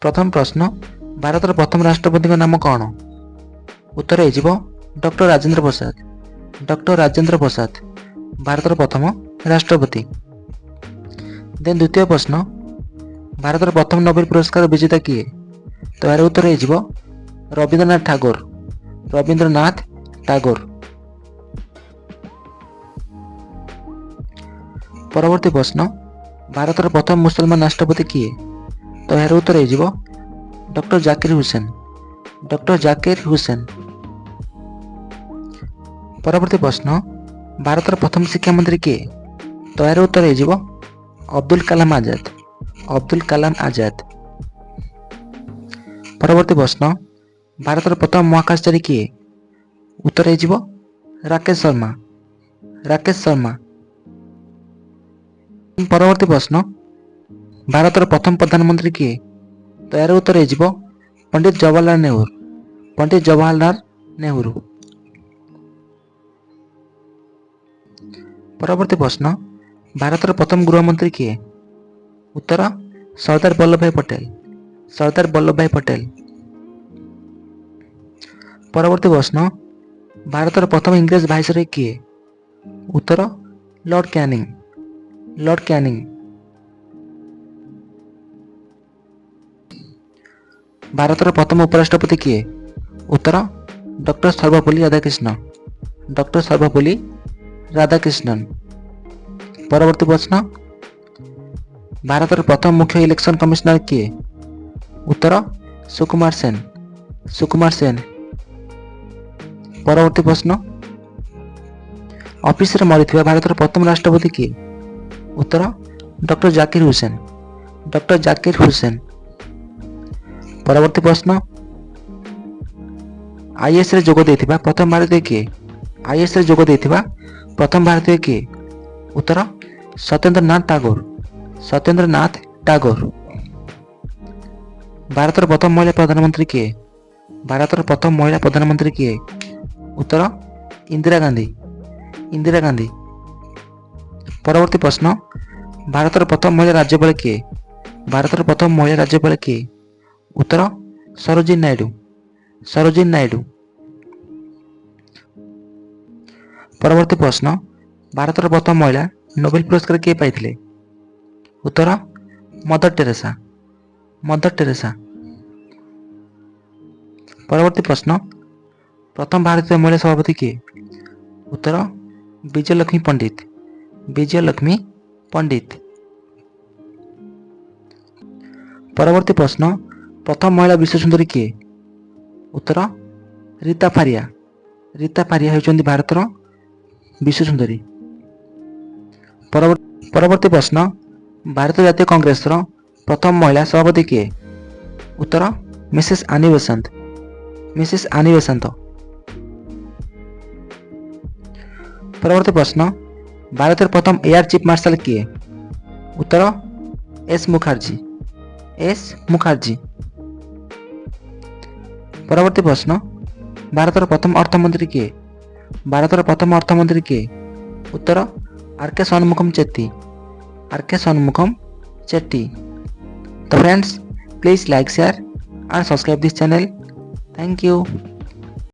प्रथम प्रश्न भारतर प्रथम राष्ट्रपति नाम कौन? उत्तर हो डॉक्टर राजेंद्र प्रसाद। डॉक्टर राजेंद्र प्रसाद भारतर प्रथम राष्ट्रपति। देन द्वितीय प्रश्न भारतर प्रथम नोबेल पुरस्कार विजेता किए? तो यार उत्तर हो रविंद्रनाथ ठाकुर। रविंद्रनाथ ठाकुर। परवर्ती प्रश्न भारतर प्रथम मुसलमान राष्ट्रपति किए? तो यार उत्तर हो डॉक्टर जाकिर हुसैन। डॉक्टर जाकिर हुसैन। परवर्ती प्रश्न भारतर प्रथम शिक्षा मंत्री किए? तो यार उत्तर हो अब्दुल कलाम आजाद। अब्दुल कलाम आजाद। परवर्ती प्रश्न भारतर प्रथम महाकाशचारी किए? उत्तर हो राकेश शर्मा। राकेश शर्मा। परवर्ती प्रश्न भारतर प्रथम प्रधानमंत्री किए? तो यार उत्तर हो पंडित जवाहरलाल नेहरू। पंडित जवाहरलाल नेहरू। परवर्ती प्रश्न भारतर प्रथम गृहमंत्री किए? उत्तर सरदार वल्लभ भाई पटेल। सरदार वल्लभ भाई पटेल। परवर्ती प्रश्न भारतर प्रथम इंग्रेज भाइसरय किए? उत्तर लॉर्ड कैनिंग। Lord Canning. भारतर प्रथम उपराष्ट्रपति किए? उत्तर डॉक्टर सर्वपल्ली राधाकृष्णन। डॉक्टर सर्वपल्ली राधाकृष्णन। परवर्ती प्रश्न भारतर प्रथम मुख्य इलेक्शन कमिश्नर किए? उत्तर सुकुमार सेन। सुकुमार सेन। परवर्ती प्रश्न ऑफिस रे मरिथिबा भारतर प्रथम राष्ट्रपति किए? उत्तर डॉक्टर जाकिर हुसैन। डॉक्टर जाकिर हुसैन। परवर्ती प्रश्न आईएएस रे जोग देथिबा प्रथम भारतीय किए? आईएएस रे जोग देथिबा प्रथम भारतीय किए? उत्तर सत्येंद्र नाथ टागोर। सत्येंद्र नाथ टागोर। भारतर प्रथम महिला प्रधानमंत्री किए? भारतर प्रथम महिला प्रधानमंत्री किए? उत्तर इंदिरा गांधी। इंदिरा गांधी। परवर्ती प्रश्न भारतर प्रथम महिला राज्यपाल किए? भारतर प्रथम महिला राज्यपाल किए? उत्तर सरोजिनी नायडू। सरोजिनी नायडू। परवर्ती प्रश्न भारतर प्रथम महिला नोबेल पुरस्कार किए पाइथिले? उत्तर मदर टेरेसा। Mother Teresa. परवर्ती प्रश्न प्रथम भारतीय महिला सभापति किए? उत्तर विजयलक्ष्मी पंडित। विजयलक्ष्मी पंडित। परवर्ती प्रश्न प्रथम महिला विश्व सुंदरी किए? उत्तर रीता फारिया। रीता फारिया होइछन्ति भारतर विश्व सुंदरी। परवर्ती प्रश्न भारतीय जातीय कांग्रेस प्रथम महिला सभापति किए? उत्तर मिसेस आनी बेसंत। मिसेस आनी बेसंत। परवर्ती प्रश्न भारतेर प्रथम एयर चीफ मार्शल किए? उत्तर एस मुखार्जी। एस मुखार्जी। परवर्ती प्रश्न भारतर प्रथम अर्थमंत्री किए? भारतर प्रथम अर्थमंत्री किए? उत्तर आर.के. षण्मुखम चेट्टी। आर.के. षण्मुखम चेट्टी। तो friends please like share and subscribe this channel. Thank you.